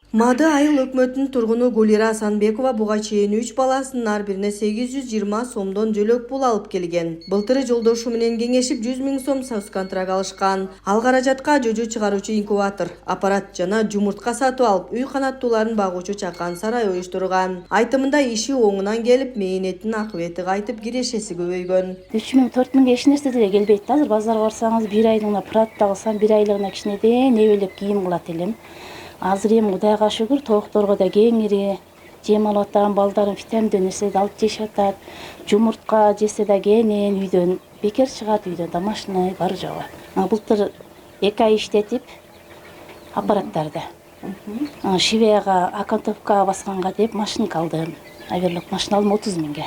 Мады айыл өкмөтүнүн тургуну Гулира Асанбекова буга чейин 3 баласынын ар бирине 820 сомдон жөлөк пул алып келген. Былтыры жолдошу менен кеңешип 100 000 сом соцконтракт алышкан. Ал каражатка жожо чыгаруучу инкубатор, аппарат жана жумуртка сатып алып, үй канаттууларын багуучу чакан сарай уюштурган. Айтымында иши оңунан келип, мээнеттин акыбети кайтып, кирешеси көбөйгөн. 3 000 4 000 эч нерсе деле келбейт. Азыр базарга барсаңыз, бир айлыгына пратты алсам, бир айлыгына кичинеден эбелеп кийим кылат элем. Азыр эми Кудайга шүгүр, тоокторго да кеңири, жем алып атам, балдарым витаминдүү нерселерди алып жешип атат. Жумуртка жесе да кенен үйдөн бекер чыгат, үйдөн домашний бар жогу. Былтыр 2 ай иштетип аппараттарды Шивеяга, Акантовкага басканга деп машинка алдым. Аверлык машина алдым 30 000ге.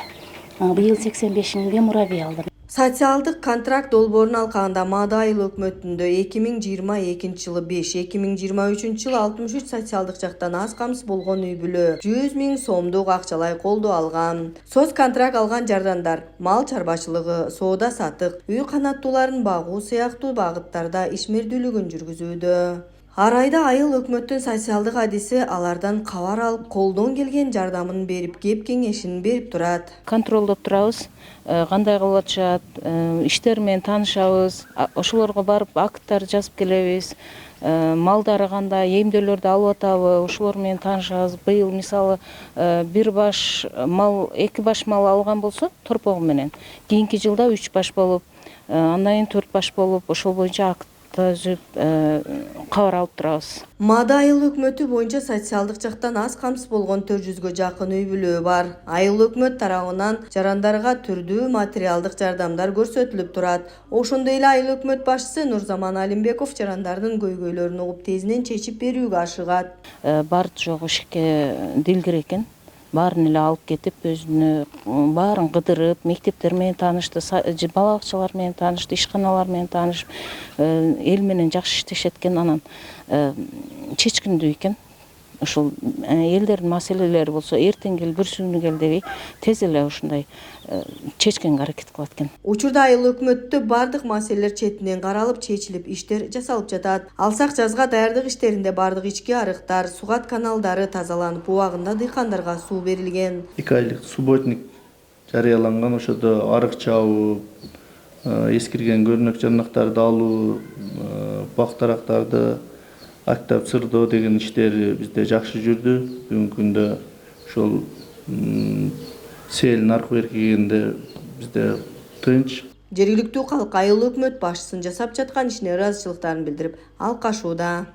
Быйыл 85 000ге мурабий алдым. Социалдык контракт долбоорун алкагында Мады айыл өкмөтүндө 2022 жылы 5, 2023 жылы 63 социалдык жактан аз камсыз болгон үй бүлө 100 000 сомдук акчалай колдоо алган. Соц контракт алган жардамдар мал чарбачылыгы, соода сатык, үй канаттууларын багуу сыяктуу багыттарда ишмердүүлүгүн жүргүзүүдө. Ар айда айыл өкмөттүн социалдык адиси алардан кабар алып, колдон келген жардамын берип, кеп кеңешин берип турат. Контролдоп турабыз, кандай кылып атышат, иштер менен таанышабыз, ошолорго барып акттарды жазып келебиз. Малдары кандай, эмдөөлөрдү алып атабы, ошолор менен таанышабыз. Быйыл мисалы бир баш мал, 2 баш мал алган болсо, торпогу менен, кийинки жылда 3 баш болуп, андан кийин 4 баш болуп, ошол боюнча акт кабар алып турабыз. Мады айыл өкмөтү боюнча социалдык жактан аз камсыз болгон 400гө жакын үй бүлө бар. Айыл өкмөт тарабынан жарандарга түрдүү материалдык жардамдар көрсөтүлүп турат. Ошондой эле айыл өкмөт башчысы Нурзаман Алимбеков жарандардын көйгөйлөрүн угуп тезинен чечип берүүгө ашыгат. Бар жогу ишке дилгир экен. Баарын эле алып кетип, өзүнө баарын кыдырып, мектептер менен таанышты, бала бакчалар менен таанышты, ишканалар менен таанышып, эл менен жакшы иштешет экен, анан чечкиндүү экен. Ушул элдердин маселелери болсо, эртең кел, бүрсүнү кел дебей, тез эле ушундай чечкенге аракет кылат экен. Учурда айыл өкмөттө бардык маселелер четинен каралып, чечилип, иштер жасалып жатат. Алсак жазга даярдык иштеринде бардык ички арыктар, сугат каналдары тазаланып, убагында дыйкандарга суу берилген. 2 айлык субботник жарыяланган, ошодо арык чабуу, эскирген көрнөк жарнактарды алуу, бак тарактарды актап сырдоо деген иштер бизде жакшы жүрдү. Бүгүнкү күндө ошол сел наркы беркигенде бизде тынч. Жергиликтүү калк айыл өкмөт башчысынын жасап жаткан ишине ыраазычылыктарын билдирип, алкашууда.